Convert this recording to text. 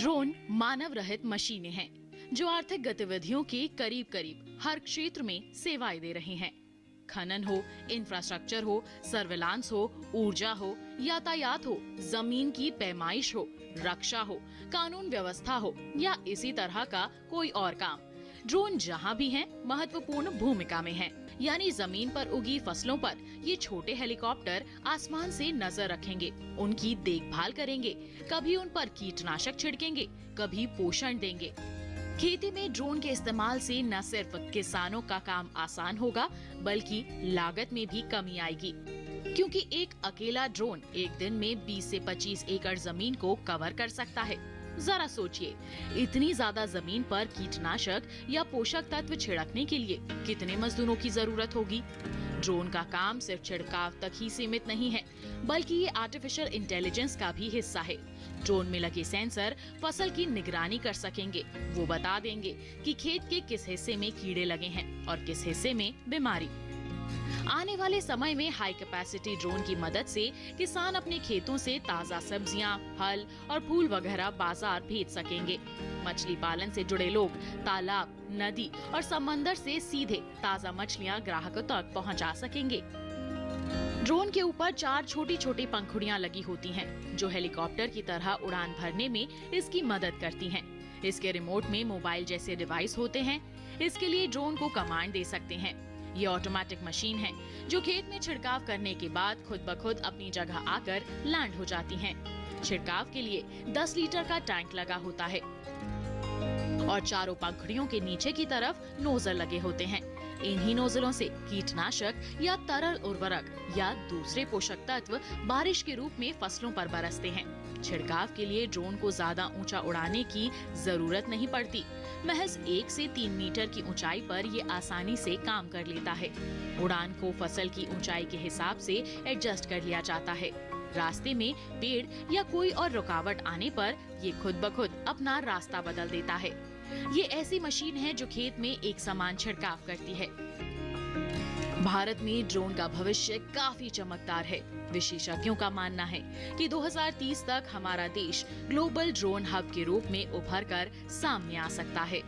Drone मानव रहित मशीनें हैं जो आर्थिक गतिविधियों के करीब करीब हर क्षेत्र में सेवाएं दे रहे हैं। खनन हो, इंफ्रास्ट्रक्चर हो, सर्विलांस हो, ऊर्जा हो, यातायात हो, जमीन की पैमाइश हो, रक्षा हो, कानून व्यवस्था हो या इसी तरह का कोई और काम, ड्रोन जहां भी हैं महत्वपूर्ण भूमिका में हैं। यानी जमीन पर उगी फसलों पर ये छोटे हेलीकॉप्टर आसमान से नजर रखेंगे, उनकी देखभाल करेंगे, कभी उन पर कीटनाशक छिड़केंगे, कभी पोषण देंगे। खेती में ड्रोन के इस्तेमाल से न सिर्फ किसानों का काम आसान होगा बल्कि लागत में भी कमी आएगी, क्योंकि एक अकेला ड्रोन एक दिन में 20 से 25 एकड़ जमीन को कवर कर सकता है। जरा सोचिए, इतनी ज्यादा जमीन पर कीटनाशक या पोषक तत्व छिड़कने के लिए कितने मजदूरों की जरूरत होगी। ड्रोन का काम सिर्फ छिड़काव तक ही सीमित नहीं है, बल्कि ये आर्टिफिशियल इंटेलिजेंस का भी हिस्सा है। ड्रोन में लगे सेंसर फसल की निगरानी कर सकेंगे। वो बता देंगे कि खेत के किस हिस्से में कीड़े लगे हैं और किस हिस्से में बीमारी। आने वाले समय में हाई कैपेसिटी ड्रोन की मदद से किसान अपने खेतों से ताजा सब्जियां, फल और फूल वगैरह बाजार भेज सकेंगे। मछली पालन से जुड़े लोग तालाब, नदी और समंदर से सीधे ताजा मछलियां ग्राहकों तक पहुंचा सकेंगे। ड्रोन के ऊपर 4 छोटी छोटी पंखुड़ियां लगी होती हैं, जो हेलीकॉप्टर की तरह उड़ान भरने में इसकी मदद करती हैं। इसके रिमोट में मोबाइल जैसे डिवाइस होते हैं। इसके लिए ड्रोन को कमांड दे सकते हैं। ये ऑटोमेटिक मशीन है जो खेत में छिड़काव करने के बाद खुद ब खुद अपनी जगह आकर लैंड हो जाती हैं। छिड़काव के लिए 10 लीटर का टैंक लगा होता है और चारों पंखुड़ियों के नीचे की तरफ नोजल लगे होते हैं। इन्हीं नोजलों से कीटनाशक या तरल उर्वरक या दूसरे पोषक तत्व बारिश के रूप में फसलों पर बरसते हैं। छिड़काव के लिए ड्रोन को ज्यादा ऊंचा उड़ाने की जरूरत नहीं पड़ती। महज 1 से 3 मीटर की ऊंचाई पर ये आसानी से काम कर लेता है। उड़ान को फसल की ऊंचाई के हिसाब से एडजस्ट कर लिया जाता है। रास्ते में पेड़ या कोई और रुकावट आने पर ये खुद ब खुद अपना रास्ता बदल देता है। ये ऐसी मशीन है जो खेत में एक समान छिड़काव करती है। भारत में ड्रोन का भविष्य काफी चमकदार है। विशेषज्ञों का मानना है कि 2030 तक हमारा देश ग्लोबल ड्रोन हब के रूप में उभर कर सामने आ सकता है।